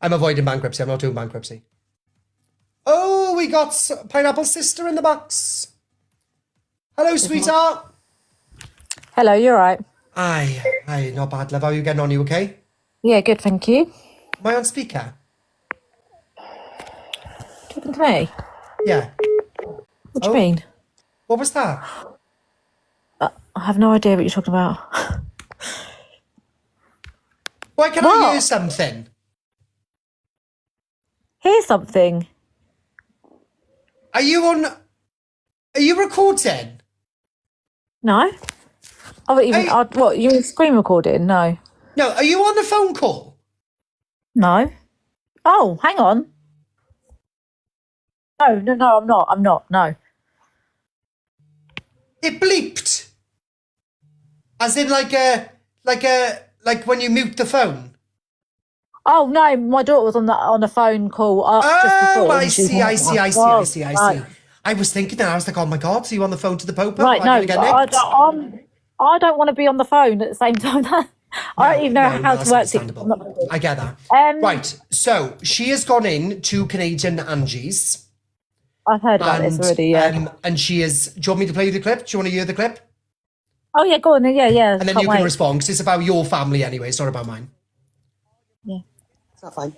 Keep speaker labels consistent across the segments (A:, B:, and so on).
A: I'm avoiding bankruptcy. I'm not doing bankruptcy. Oh, we got Pineapple Sister in the box. Hello, sweetheart.
B: Hello, you're right.
A: Aye, not bad, love. How are you getting on? You okay?
B: Yeah, good, thank you.
A: Am I on speaker?
B: Talking to me?
A: Yeah.
B: What do you mean?
A: What was that?
B: I have no idea what you're talking about.
A: Why can I hear something?
B: Here's something.
A: Are you recording?
B: No? Oh, what, you mean screen recording? No.
A: No, are you on the phone call?
B: No. Oh, hang on. No, I'm not, no.
A: It bleeped. As in like when you mute the phone.
B: Oh no, my daughter was on the phone call just before.
A: I see.
B: Right.
A: I was thinking that. I was like, oh my God, so you on the phone to the Pope?
B: Right, no, I don't want to be on the phone at the same time. I don't even know how to work it.
A: I get that. Right, so she has gone in to Canadian Angie's.
B: I've heard about this already, yeah.
A: And she is... Do you want me to play you the clip? Do you want to hear the clip?
B: Oh, yeah, go on then. Yeah.
A: And then you can respond, because it's about your family anyway. It's not about mine.
B: Yeah.
C: It's not fine.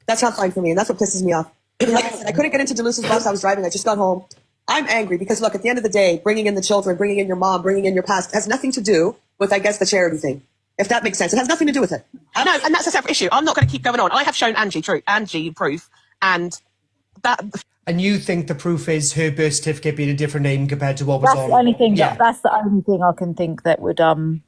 C: That's not fine for me, and that's what pisses me off. Like I said, I couldn't get into Duluth's bus. I was driving. I just got home. I'm angry because, look, at the end of the day, bringing in the children, bringing in your mom, bringing in your past has nothing to do with, I guess, the charity thing. If that makes sense. It has nothing to do with it.
D: No, and that's a separate issue. I'm not going to keep going on. I have shown Angie proof, and that...
A: And you think the proof is her birth certificate being a different name compared to what was on?
B: That's the only thing. Yeah. That's the only thing I can think that would
A: So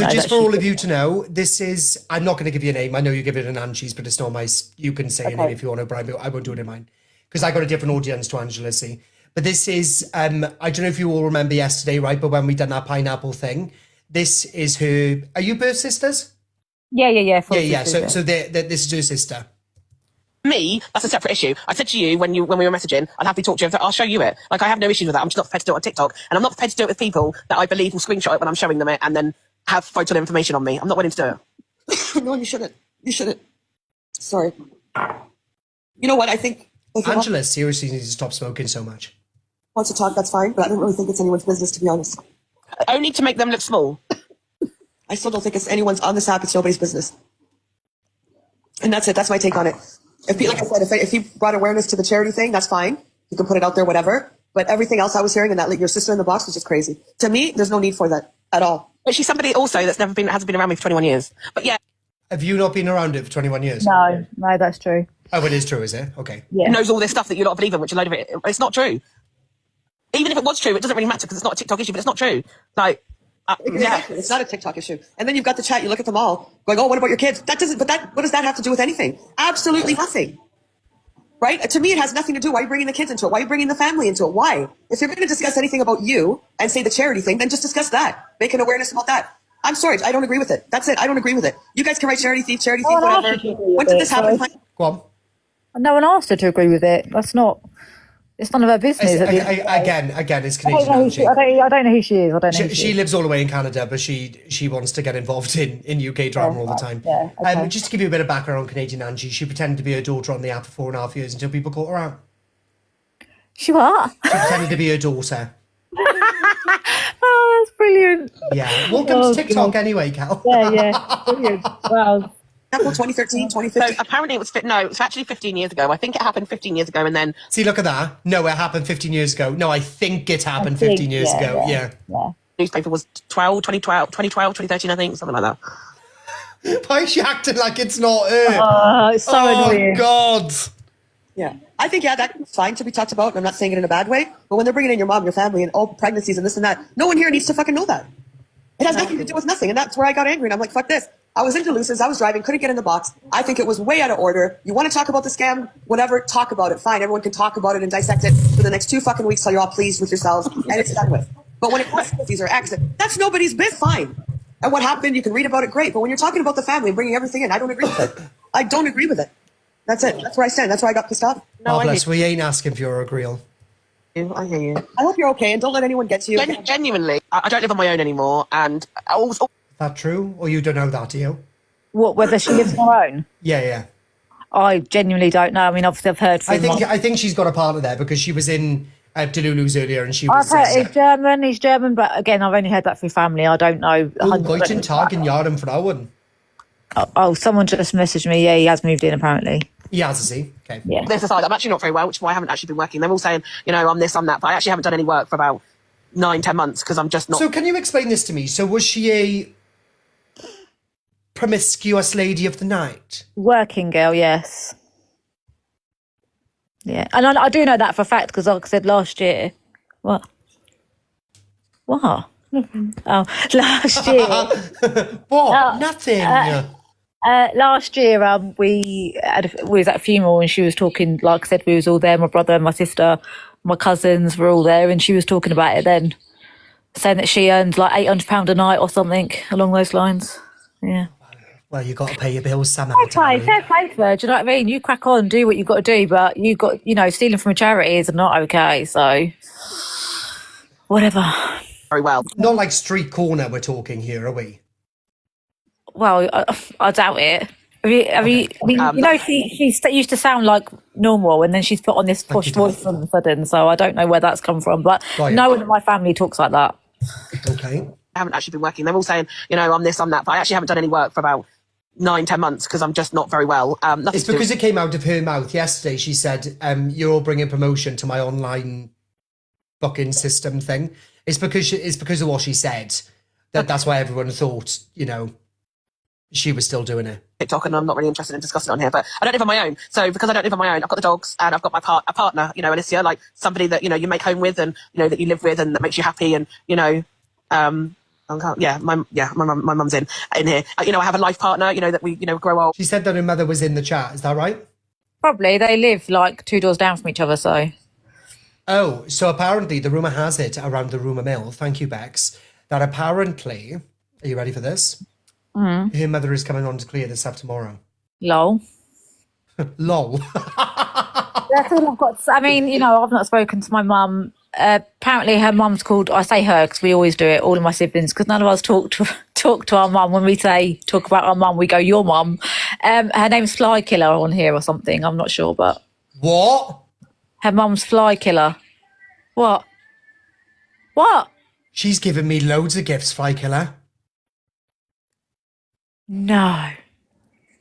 A: just for all of you to know, this is... I'm not going to give you a name. I know you give it an Angie's, but it's not my... You can say a name if you want to, but I won't do it in mine. Because I got a different audience to Angela, see. But this is... I don't know if you all remember yesterday, right? But when we done that pineapple thing, this is her... Are you birth sisters?
B: Yeah.
A: Yeah. So this is her sister.
D: Me, that's a separate issue. I said to you when we were messaging, I'd happily talk to you. I'll show you it. Like, I have no issues with that. I'm just not prepared to do it on TikTok, and I'm not prepared to do it with people that I believe will screenshot it when I'm showing them it and then have photo information on me. I'm not willing to do
C: it. No, you shouldn't. You shouldn't. Sorry. You know what? I think
A: Angela seriously needs to stop smoking so much.
C: Wants to talk? That's fine, but I don't really think it's anyone's business, to be honest.
D: Only to make them look small.
C: I still don't think it's anyone's on this app. It's nobody's business, and that's it. That's my take on it. Like I said, if you brought awareness to the charity thing, that's fine. You can put it out there, whatever. But everything else I was hearing and that, like, your sister in the box was just crazy. To me, there's no need for that at all.
D: But she's somebody also that's hasn't been around me for 21 years. But yeah.
A: Have you not been around it for 21 years?
B: No, that's true.
A: Oh, it is true, is it? Okay.
B: Yeah.
D: Knows all this stuff that you lot believe in, which a load of it, it's not true. Even if it was true, it doesn't really matter because it's not a TikTok issue, but it's not true. Like,
C: exactly. It's not a TikTok issue. And then you've got the chat, you look at them all, going, oh, what about your kids? What does that have to do with anything? Absolutely nothing. Right? To me, it has nothing to do. Why are you bringing the kids into it? Why are you bringing the family into it? Why? If you're going to discuss anything about you and say the charity thing, then just discuss that. Make an awareness about that. I'm sorry. I don't agree with it. That's it. I don't agree with it. You guys can write charity thief, whatever. When did this happen?
A: Go on.
B: No one asked her to agree with it. That's not... It's none of her business.
A: Again, it's Canadian Angie.
B: I don't know who she is.
A: She lives all the way in Canada, but she wants to get involved in UK drama all the time.
B: Yeah, okay.
A: Just to give you a bit of background on Canadian Angie, she pretended to be her daughter on the app for 4.5 years until people caught her out.
B: She what?
A: She pretended to be her daughter.
B: Oh, that's brilliant.
A: Yeah. Welcome to TikTok anyway, Cal.
B: Yeah. Brilliant. Wow.
C: 2013, 2015.
D: So apparently it was actually 15 years ago. I think it happened 15 years ago, and then...
A: See, look at that. No, it happened 15 years ago. No, I think it happened 15 years ago. Yeah.
D: Newspaper was 2012, 2013, I think, something like
A: that. Why is she acting like it's not her?
B: It's so annoying.
A: Oh, God.
C: Yeah. I think, that's fine to be talked about. I'm not saying it in a bad way. But when they're bringing in your mom, your family, and all pregnancies and this and that, no one here needs to fucking know that. It has nothing to do with nothing. And that's where I got angry. And I'm like, fuck this. I was in Duluth's, I was driving, couldn't get in the box. I think it was way out of order. You want to talk about the scam? Whatever, talk about it. Fine, everyone can talk about it and dissect it for the next 2 fucking weeks till you're all pleased with yourselves and it's done with. But when it comes to these are accidents, that's nobody's biz, fine. And what happened, you can read about it, great. But when you're talking about the family and bringing everything in, I don't agree with it. I don't agree with it. That's it. That's where I stand. That's why I got pissed off.
A: Marvelous. We ain't asking for your agreeal.
D: I hear you.
C: I hope you're okay and don't let anyone get to you.
D: Genuinely, I don't live on my own anymore, and
A: Is that true? Or you don't know that, do you?
B: What, whether she lives on her own?
A: Yeah.
B: I genuinely don't know. I mean, obviously I've heard from
A: I think she's got a partner there because she was in Delulu's earlier and she
B: I've
A: was.
B: heard he's German, but again, I've only heard that through family. I don't know.
A: Guten Tag in Jahren Frauen.
B: Oh, someone just messaged me. Yeah, he has moved in apparently.
A: He has, is he? Okay.
B: Yeah.
D: This aside, I'm actually not very well, which is why I haven't actually been working. They're all saying, I'm this, I'm that, but I actually haven't done any work for about 9-10 months because I'm just not.
A: So can you explain this to me? So was she a promiscuous lady of the night?
B: Working girl, yes. Yeah, and I do know that for a fact because, like I said last year, what? Oh, last year.
A: What? Nothing.
B: Last year, we was at a funeral and she was talking. Like I said, we was all there. My brother, my sister, my cousins were all there, and she was talking about it then, saying that she earned like £800 a night or something along those lines. Yeah.
A: Well, you got to pay your bills somehow.
B: Fair play for her. Do you know what I mean? You crack on, do what you've got to do, but you got, stealing from a charity is not okay. So, whatever.
D: Very well.
A: Not like street corner we're talking here, are we?
B: Well, I doubt it. She used to sound like normal, and then she's put on this posh voice all of a sudden. So I don't know where that's come from, but no one in my family talks like that.
A: Okay.
D: I haven't actually been working. They're all saying, I'm this, I'm that, but I actually haven't done any work for about 9-10 months because I'm just not very well.
A: It's because it came out of her mouth yesterday. She said, "You're all bringing promotion to my online booking system thing." It's because of what she said. That's why everyone thought, she was still doing it.
D: TikTok, and I'm not really interested in discussing it on here, but I don't live on my own. So because I don't live on my own, I've got the dogs and I've got my a partner, Alicia, like somebody that, you make home with and, that you live with and that makes you happy and, my mum's in here. I have a life partner, that we, grow old.
A: She said that her mother was in the chat. Is that right?
B: Probably. They live like 2 doors down from each other, so.
A: Oh, so apparently the rumour has it around the rumour mill, thank you, Bex, that apparently, are you ready for this? Her mother is coming on to clear this up tomorrow.
B: Lol.
A: Lol.
B: That's all I've got. I mean, I've not spoken to my mum. Apparently her mum's called, I say her because we always do it, all of my siblings, because none of us talk to our mum. When we talk about our mum, we go, your mum. Her name's Fly Killer on here or something. I'm not sure, but.
A: What?
B: Her mum's Fly Killer. What?
A: She's given me loads of gifts, Fly Killer.
B: No.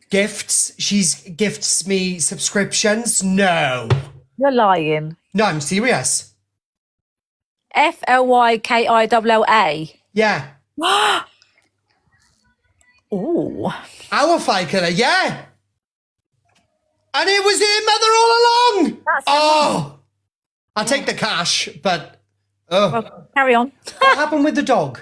A: Gifts? She gifts me subscriptions? No.
B: You're lying.
A: No, I'm serious.
B: FLYKILLA.
A: Yeah.
B: Ooh.
A: Our Fly Killer, yeah. And it was her mother all along. Oh. I'll take the cash, but...
B: Well, carry on.
A: What happened with the dog?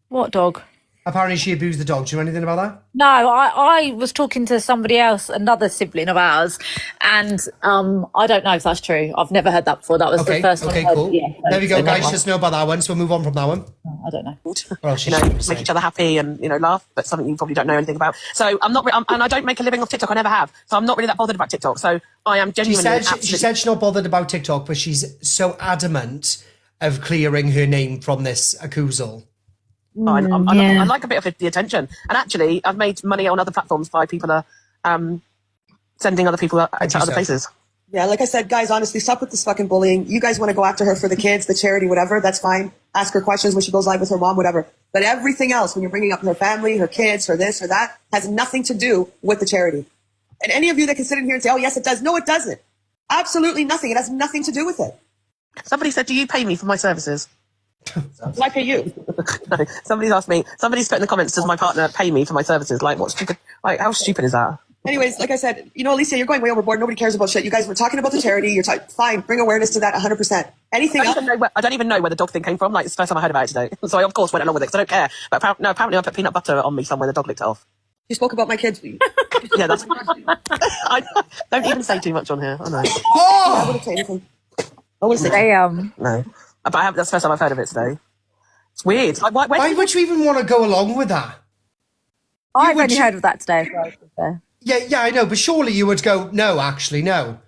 B: What dog?
A: Apparently she abused the dog. Do you know anything about that?
B: No, I was talking to somebody else, another sibling of ours, and I don't know if that's true. I've never heard that before. That was the first time.
A: Okay,
B: I
A: cool.
B: Yeah,
A: there we go, guys. Just know about that one, so we'll move on from that one.
B: I don't know.
A: Well,
D: make each other happy and laugh, but something you probably don't know anything about. So I'm not, and I don't make a living off TikTok. I never have. So I'm not really that bothered about TikTok. So I am genuinely.
A: She said she's not bothered about TikTok, but she's so adamant of clearing her name from this accusal.
D: I like a bit of the attention, and actually, I've made money on other platforms by people are sending other people to other places.
C: Yeah, like I said, guys, honestly, stop with this fucking bullying. You guys want to go after her for the kids, the charity, whatever, that's fine. Ask her questions when she goes live with her mom, whatever. But everything else, when you're bringing up her family, her kids, her this, her that, has nothing to do with the charity. And any of you that can sit in here and say, oh, yes, it does. No, it doesn't. Absolutely nothing. It has nothing to do with it.
D: Somebody said, do you pay me for my services?
C: I pay you.
D: No, somebody's asked me, somebody's put in the comments, does my partner pay me for my services? Like, what stupid, how stupid is that?
C: Anyways, like I said, Alicia, you're going way overboard. Nobody cares about shit. You guys were talking about the charity. You're fine. Bring awareness to that 100%. Anything else?
D: I don't even know where the dog thing came from. Like, it's the first time I heard about it today. So I, of course, went along with it because I don't care. But apparently I put peanut butter on me somewhere. The dog licked it off.
C: You spoke about my kids.
D: Yeah, that's... don't even say too much on here. I know.
C: I wouldn't say anything. I wouldn't say
B: Damn.
D: No. But that's the first time I've heard of it today. It's weird. Like,
A: why would you even want to go along with that?
B: I've only heard of that today.
A: Yeah, I know, but surely you would go, no, actually, no.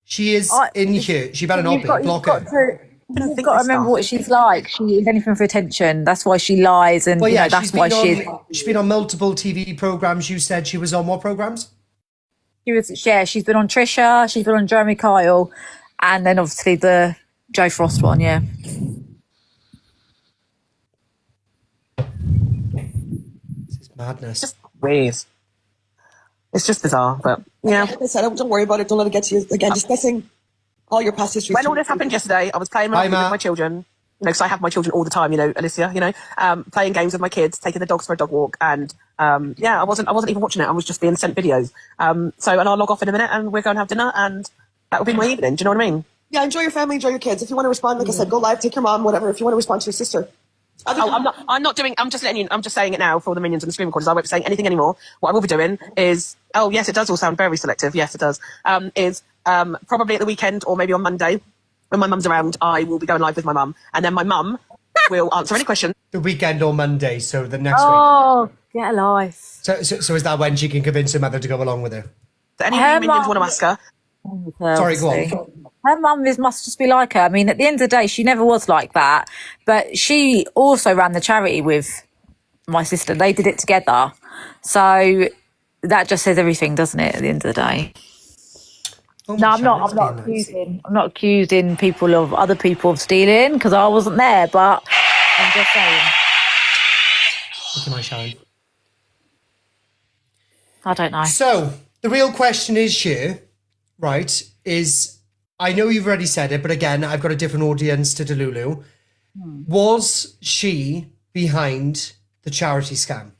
A: She is in here. She better not be. Block her.
B: You've got to remember what she's like. She is anything for attention. That's why she lies, and that's why she's
A: been on multiple TV programs. You said she was on what programs?
B: She's been on Trisha, she's been on Jeremy Kyle, and then obviously the Joe Frost one, yeah.
A: This is madness.
D: Just weird. It's just bizarre, but yeah.
C: Like I said, don't worry about it. Don't let it get to you. Again, discussing all your past history.
D: When all this happened yesterday, I was playing Monopoly with my children. You know, because I have my children all the time. You know, Alicia. You know, playing games with my kids, taking the dogs for a dog walk, and yeah, I wasn't even watching it. I was just being sent videos. And I'll log off in a minute, and we're going to have dinner, and that will be my evening. Do you know what I mean?
C: Yeah, enjoy your family, enjoy your kids. If you want to respond, like I said, go live, take your mom, whatever. If you want to respond to your sister.
D: I'm not doing. I'm just letting you. I'm just saying it now for all the minions and the screen recorders. I won't be saying anything anymore. What I will be doing is. Oh yes, it does all sound very selective. Yes, it does. Probably at the weekend or maybe on Monday when my mum's around, I will be going live with my mum, and then my mum will answer any questions.
A: The weekend or Monday, so the next week.
B: Oh, get a life.
A: So is that when she can convince her mother to go along with her?
D: So any of you minions want to ask her?
A: Sorry, go on.
B: Her mum must just be like her. I mean, at the end of the day, she never was like that. But she also ran the charity with my sister. They did it together. So that just says everything, doesn't it, at the end of the day?
A: Oh,
B: No, I'm not accusing people of other people of stealing because I wasn't there, but I'm just saying.
A: Look at my shine.
B: I don't know.
A: So the real question is here, right, is I know you've already said it, but again, I've got a different audience to Delulu. Was she behind the charity scam?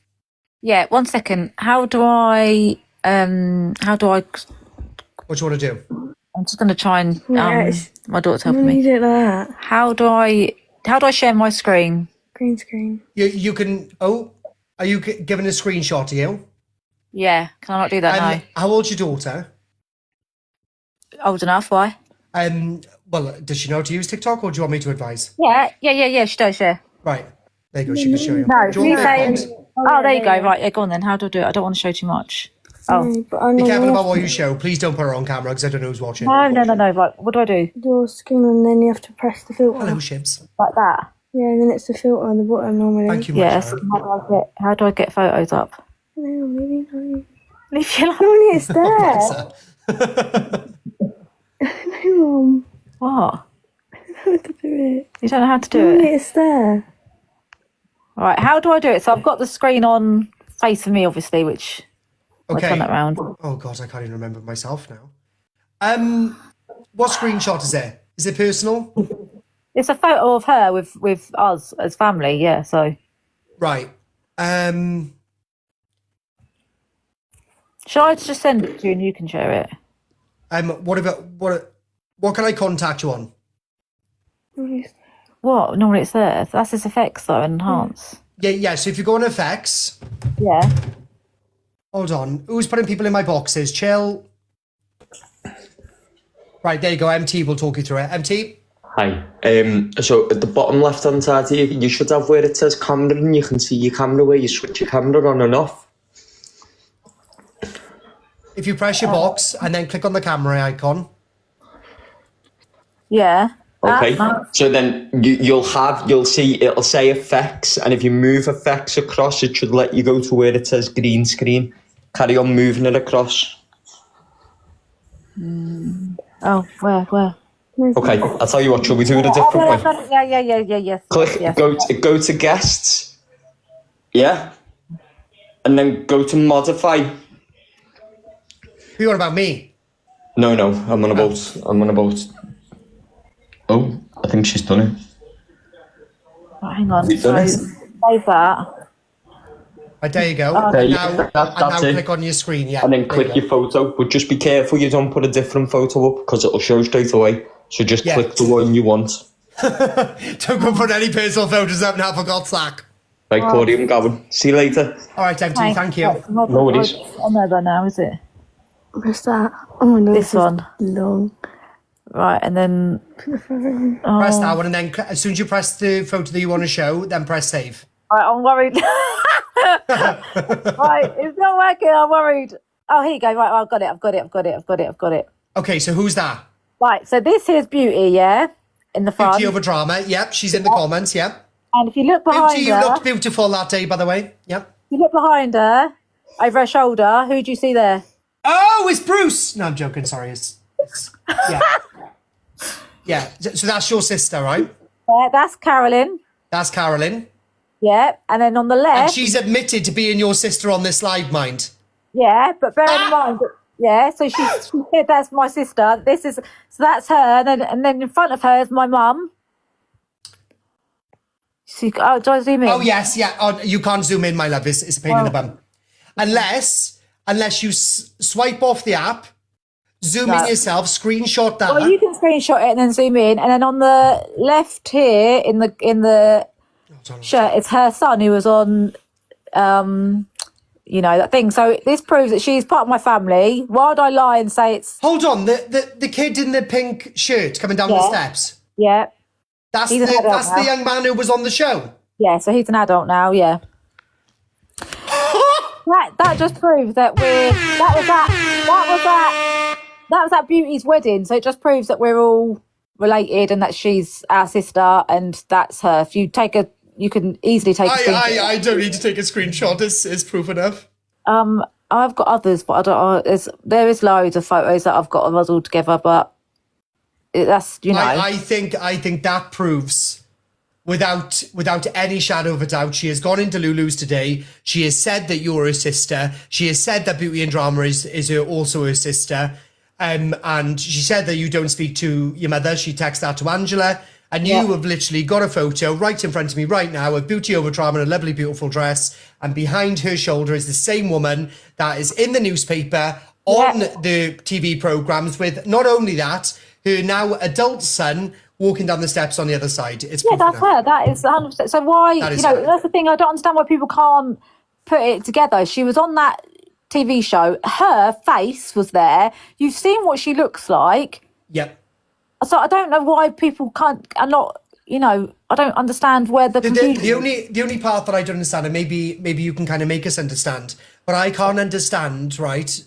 B: Yeah, 1 second. How do I
A: What do you want to do?
B: I'm just gonna try and my daughter's helping
E: You
B: me.
E: do it like that.
B: How do I share my screen?
E: Green screen.
A: You can. Oh, are you giving a screenshot to you?
B: Yeah, can I not do that now?
A: How old's your daughter?
B: Old enough, why?
A: Well, does she know how to use TikTok, or do you want me to advise?
B: Yeah, she does, yeah.
A: Right, there you go. She can show you.
B: No,
A: Do you want
B: she's
A: me to
B: saying.
A: pause?
B: Oh, there you go. Right, yeah, go on then. How do I do it? I don't want to show too much. Oh,
E: No, but I
A: Be
E: know
A: careful about what you show. Please don't put her on camera because I don't know who's watching.
B: no. Right, what do I do?
E: your screen and then you have to press the filter.
A: Hello, Shibs.
B: Like that?
E: Yeah, and then it's the filter on the bottom normally.
A: Thank you, my
B: Yes.
A: child.
B: How do I get photos up?
E: No, maybe not.
B: Leave you alone.
E: Only it's there. No, Mum.
B: What?
E: How to do it?
B: You don't know how to do
E: Only
B: it.
E: it's there.
B: All right. How do I do it? So I've got the screen on facing me, obviously, which I'll
A: Okay.
B: turn that round.
A: Oh God, I can't even remember myself now. What screenshot is it? Is it personal?
B: It's a photo of her with us as family. Yeah. So
A: Right.
B: shall I just send it to you and you can share it?
A: What can I contact you on?
B: What? Normally it's there. That's his effects though, enhance.
A: Yeah. So if you go on effects,
B: Yeah.
A: hold on. Who's putting people in my boxes? Chill. Right, there you go. MT will talk you through it. MT.
F: Hi. So at the bottom left hand side here, you should have where it says camera, and you can see your camera where you switch your camera on and off.
A: If you press your box and then click on the camera icon.
B: Yeah.
F: Okay. So then you'll see it'll say effects, and if you move effects across, it should let you go to where it says green screen. Carry on moving it across.
B: Oh, where?
F: Okay, I'll tell you what. Shall we do it a different way?
B: Yeah. Yes.
F: Click.
B: Yes.
F: Go to guests. Yeah. And then go to modify.
A: Who you on about me?
F: No, I'm on about. Oh, I think she's done it.
B: Right, hang on.
F: You've done
B: So
F: it?
B: save that.
A: Right, there you go.
F: There you
A: now,
F: go. That's it.
A: click on your screen. Yeah.
F: And then
A: there
F: click
A: you go.
F: your photo, but just be careful you don't put a different photo up because it'll show straight away. So just
A: Yeah.
F: click the one you want.
A: Don't go put any personal photos up now, for God's sake.
F: Right, Corie, I'm going. See you later.
A: All right, MT, thank you.
B: No
F: worries.
B: On there by now, is it?
E: What's that? Oh my God.
B: This one.
E: Long.
B: Right, and then
A: Press that one, and then as soon as you press the photo that you want to show, then press save.
B: right, I'm worried. Right, it's not working. I'm worried. Oh, here you go. Right, I've got it.
A: Okay, so who's that?
B: Right, so this is Beauty, yeah, in the front.
A: Beauty over drama. Yep, she's in the comments. Yep.
B: And if you look behind
A: Beauty, you
B: her,
A: looked beautiful that day, by the way. Yep.
B: over her shoulder, who do you see there?
A: Oh, it's Bruce. No, I'm joking. Sorry. Yeah. Yeah. So that's your sister, right?
B: Yeah, that's Carolyn.
A: That's Carolyn.
B: Yeah, and then on the
A: And
B: left.
A: she's admitted to being your sister on this slide, mind.
B: Yeah, but bear in mind. Yeah, so she said that's my sister. So that's her, and then in front of her is my mum. Do I zoom in?
A: Oh yes, yeah. Oh, you can't zoom in, my love. It's a pain in the bum. Unless you swipe off the app, zoom in yourself, screenshot that.
B: Well, you can screenshot it and then zoom in, and then on the left here in the shirt, it's her son who was on, that thing. So this proves that she's part of my family. Why would I lie and say it's?
A: Hold on, the kid in the pink shirt coming down the steps.
B: Yeah.
A: That's the young man who was on the show.
B: Yeah, so he's an adult now. Yeah. that just proves that that was Beauty's wedding. So it just proves that we're all related and that she's our sister and that's her. If you can easily take a screenshot.
A: I don't need to take a screenshot. It's proof enough.
B: I've got others, but I don't. There is loads of photos that I've got of us all together, but that's
A: I think that proves, without any shadow of a doubt, she has gone into Lulu's today. She has said that you're her sister. She has said that Beauty and Drama is also her sister. And she said that you don't speak to your mother. She texted that to Angela. And you have literally got a photo right in front of me right now of Beauty over Drama in a lovely, beautiful dress. And behind her shoulder is the same woman that is in the newspaper, on the TV programmes, with not only that, her now adult son walking down the steps on the other side. It's
B: that's her. That is 100%. So why, that's the thing. I don't understand why people can't put it together. She was on that TV show. Her face was there. You've seen what she looks like.
A: Yep.
B: So I don't know why people I don't understand where the
A: only part that I don't understand, and maybe you can kind of make us understand, but I can't understand, right,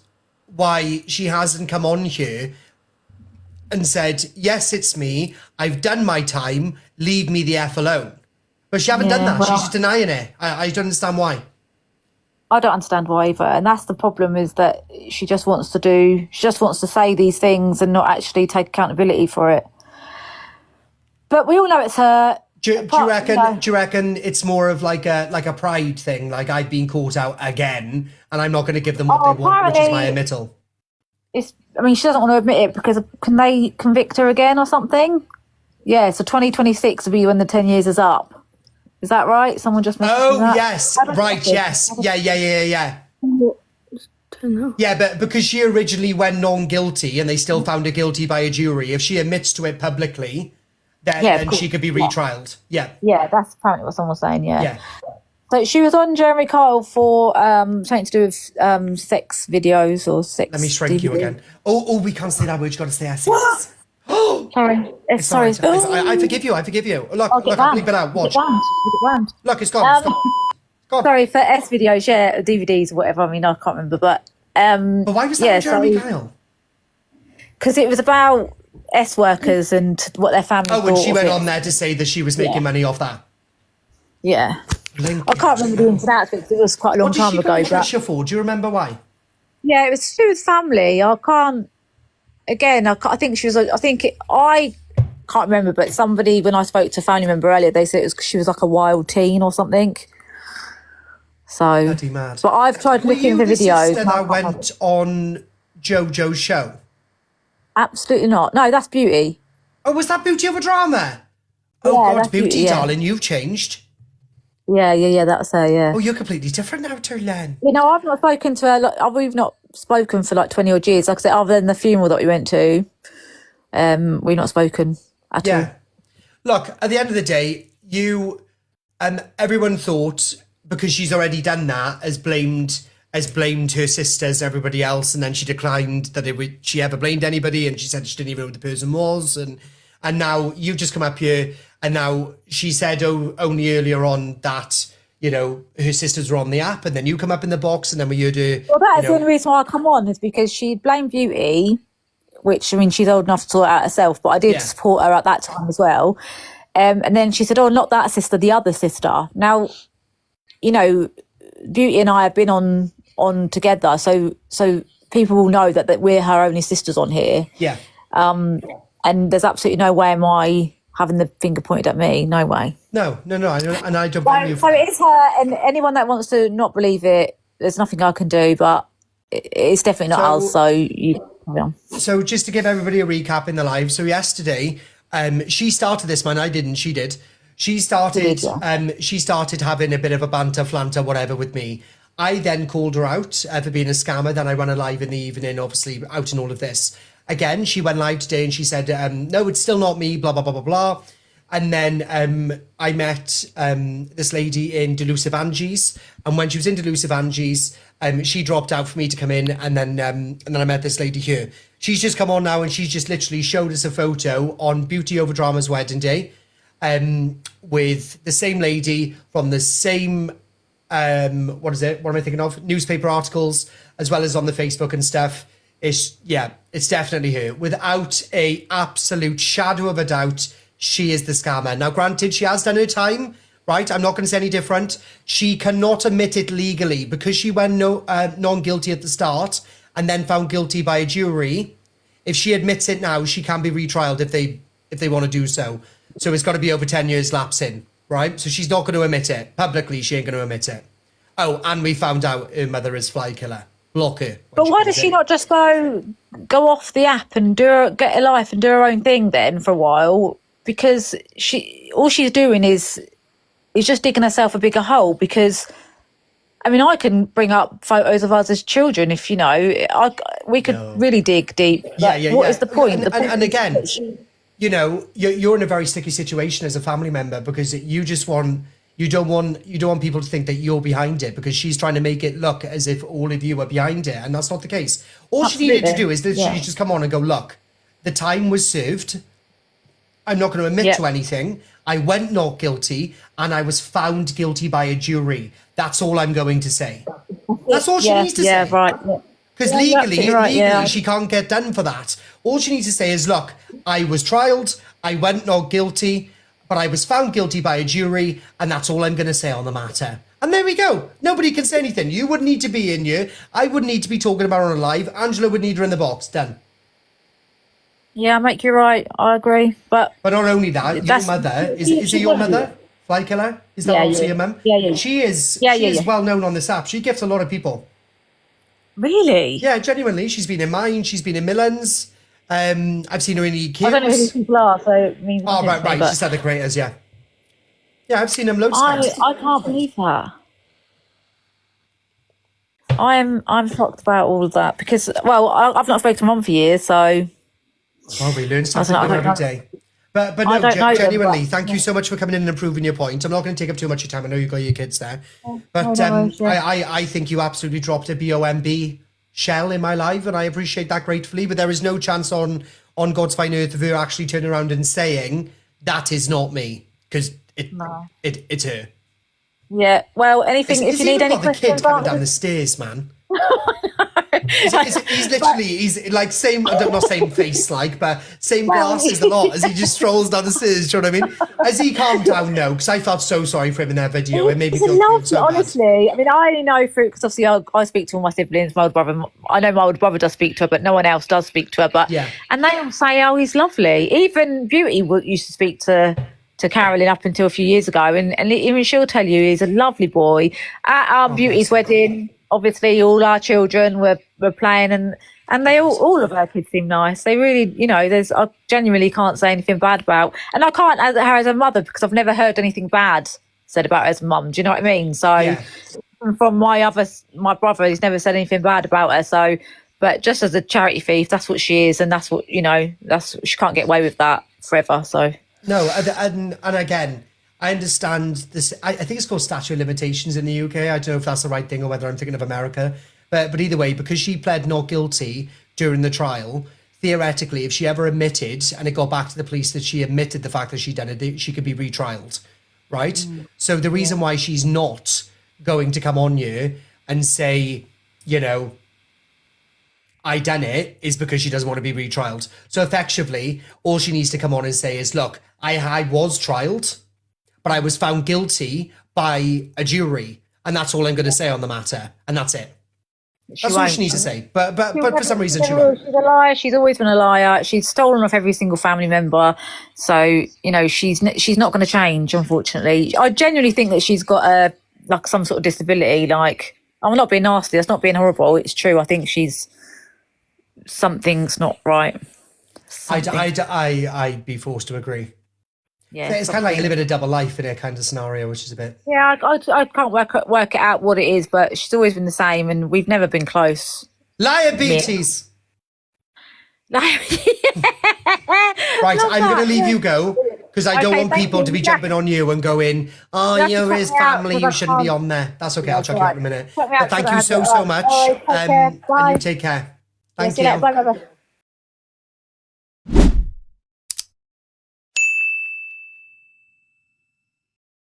A: why she hasn't come on here and said, yes, it's me, I've done my time, leave me the F alone. But she haven't done that. She's just denying it. I don't understand why.
B: I don't understand why either. And that's the problem, is that she just wants to say these things and not actually take accountability for it. But we all know it's her.
A: Do you reckon it's more of like a pride thing? Like, I've been caught out again and I'm not going to give them what they want, which is my admittal.
B: She doesn't want to admit it because can they convict her again or something? Yeah, so 2026 will be when the 10 years is up. Is that right? Someone just mentioned that?
A: Yes. Right, yes. Yeah.
E: I don't know.
A: Yeah, but because she originally went non-guilty and they still found her guilty by a jury, if she admits to it publicly, then she could be retrialed. Yeah.
B: Yeah, that's apparently what someone was saying, yeah. So she was on Jeremy Kyle for something to do with sex videos or sex.
A: Let me shrink you again. Oh, we can't say that word. You've got to say Essex.
B: Sorry. Sorry.
A: I forgive you. Look, I'll bleep it out. Watch. Look, it's gone. Gone.
B: Sorry, for S videos, DVDs or whatever. I can't remember, but
A: why was that Jeremy Kyle?
B: Because it was about S workers and what their family.
A: Oh, and she went on there to say that she was making money off that.
B: Yeah. I can't remember the ins and outs because it was quite a long time ago.
A: What did she put pressure for? Do you remember why?
B: Yeah, it was to do with family. I can't. Again, I think she was. I can't remember, but somebody, when I spoke to a family member earlier, they said she was like a wild teen or something. So,
A: bloody mad.
B: But I've tried looking for videos.
A: Sister that went on JoJo's show?
B: Absolutely not. No, that's Beauty.
A: Oh, was that Beauty of a Drama? Oh God, Beauty, darling, you've changed.
B: Yeah, that's her, yeah.
A: Oh, you're completely different now, Len.
B: I've not spoken to her, we've not spoken for 20 odd years. Like I said, other than the funeral that we went to, we've not spoken at all.
A: Look, at the end of the day, everyone thought, because she's already done that, has blamed her sisters and everybody else, and then she declined that she ever blamed anybody, and she said she didn't even know who the person was, and now you've just come up here, and now she said only earlier on that, her sisters were on the app, and then you come up in the box, and then we heard her.
B: Well, that is the only reason why I come on, is because she blamed Beauty, which, she's old enough to sort it out herself, but I did support her at that time as well. And then she said, oh, not that sister, the other sister. Now, Beauty and I have been on together, so people will know that we're her only sisters on here.
A: Yeah.
B: And there's absolutely no way am I having the finger pointed at me. No way.
A: No. And I don't blame you.
B: So it is her, and anyone that wants to not believe it, there's nothing I can do, but it's definitely not us. So you carry on.
A: So just to give everybody a recap in the live. So yesterday, she started this, man. I didn't. She did. She started. She started having a bit of a banter, flanter, whatever with me. I then called her out for being a scammer. Then I ran a live in the evening, obviously out in all of this. Again, she went live today and she said, no, it's still not me, blah, blah, blah, blah, blah. And then I met this lady in Delusive Angie's. And when she was in Delusive Angie's, she dropped out for me to come in. And then I met this lady here. She's just come on now and she's just literally showed us a photo on Beauty Over Drama's wedding day with the same lady from the same, what is it? What am I thinking of? Newspaper articles, as well as on the Facebook and stuff. It's definitely her. Without a absolute shadow of a doubt, she is the scammer. Now, granted, she has done her time, right? I'm not going to say any different. She cannot admit it legally because she went non-guilty at the start and then found guilty by a jury. If she admits it now, she can be retrialed if they want to do so. So it's got to be over 10 years lapsing, right? So she's not going to admit it. Publicly, she ain't going to admit it. Oh, and we found out her mother is Fly Killer. Block her.
B: But why does she not just go off the app and get a life and do her own thing then for a while? Because all she's doing is just digging herself a bigger hole. Because I mean, I can bring up photos of us as children if we could really dig deep. What is the point?
A: And again, you know, you're in a very sticky situation as a family member because you don't want people to think that you're behind it because she's trying to make it look as if all of you are behind it, and that's not the case. All she needed to do is literally just come on and go, look, the time was served. I'm not going to admit to anything. I went not guilty and I was found guilty by a jury. That's all I'm going to say. That's all she needs to say.
B: Yeah, right.
A: Because legally, she can't get done for that. All she needs to say is, look, I was trialed, I went not guilty, but I was found guilty by a jury, and that's all I'm going to say on the matter. And there we go. Nobody can say anything. You wouldn't need to be in here. I wouldn't need to be talking about her on a live. Angela would need her in the box. Done.
B: Yeah, Mike, you're right. I agree. But
A: not only that, your mother, is it your mother? Fly Killer? Is that also your mum?
B: Yeah.
A: She is well known on this app. She gifts a lot of people.
B: Really?
A: Yeah, genuinely. She's been in mine. She's been in Millen's. I've seen her in EQ.
B: I don't know who these people are, so it means
A: Oh, right. She said the creators, yeah. Yeah, I've seen them loads of times.
B: I can't believe that. I'm shocked about all of that because, well, I've not spoken to Mum for years, so...
A: Well, we learn something new every day. But no, genuinely, thank you so much for coming in and improving your point. I'm not going to take up too much of your time. I know you've got your kids there. But I think you absolutely dropped a BOMB shell in my life, and I appreciate that gratefully. But there is no chance on God's fine earth of her actually turning around and saying, that is not me, because it's her.
B: Yeah, well, anything, if you need any questions...
A: the kid coming down the stairs, man. He's like same, not same face like, but same glasses a lot as he just strolls down the stairs. Do you know what I mean? Has he calmed down now? Because I felt so sorry for him in that video. It made me feel
B: lovely,
A: so
B: honestly. I mean, I only know through because obviously I speak to all my siblings. My older brother, I know my older brother does speak to her, but no one else does speak to her. But and they all say, "Oh, he's lovely." Even Beauty used to speak to Carolyn up until a few years ago, and even she'll tell you he's a lovely boy. At our Beauty's wedding, obviously all our children were playing, and they all of our kids seem nice. They really, I genuinely can't say anything bad about, and I can't as her as a mother because I've never heard anything bad said about her as a mum. Do you know what I mean? So from my brother, he's never said anything bad about her. So, but just as a charity thief, that's what she is, and that's what she can't get away with that forever. So.
A: No, and again, I understand this. I think it's called statute of limitations in the UK. I don't know if that's the right thing or whether I'm thinking of America. But either way, because she pled not guilty during the trial, theoretically, if she ever admitted and it got back to the police that she admitted the fact that she'd done it, she could be retrialed, right? So the reason why she's not going to come on you and say, I done it is because she doesn't want to be retrialed. So effectively, all she needs to come on and say is, look, I was trialed, but I was found guilty by a jury. And that's all I'm going to say on the matter. And that's it. That's all she needs to say. But for some reason she won't.
B: She's a liar. She's always been a liar. She's stolen off every single family member. So, you know, she's not going to change, unfortunately. I genuinely think that she's got some sort of disability. Like, I'm not being nasty. That's not being horrible. It's true. I think something's not right.
A: I'd be forced to agree.
B: Yeah,
A: it's kind of like living a double life in a kind of scenario, which is a bit.
B: Yeah, I can't work it out what it is, but she's always been the same, and we've never been close.
A: Liabilities. Right, I'm going to leave you go because I don't want people to be jumping on you and going, "Oh, you're his family. You shouldn't be on there." That's okay. I'll chuck you out in a minute. But thank you so much, and you take care. Thank you.
B: Bye.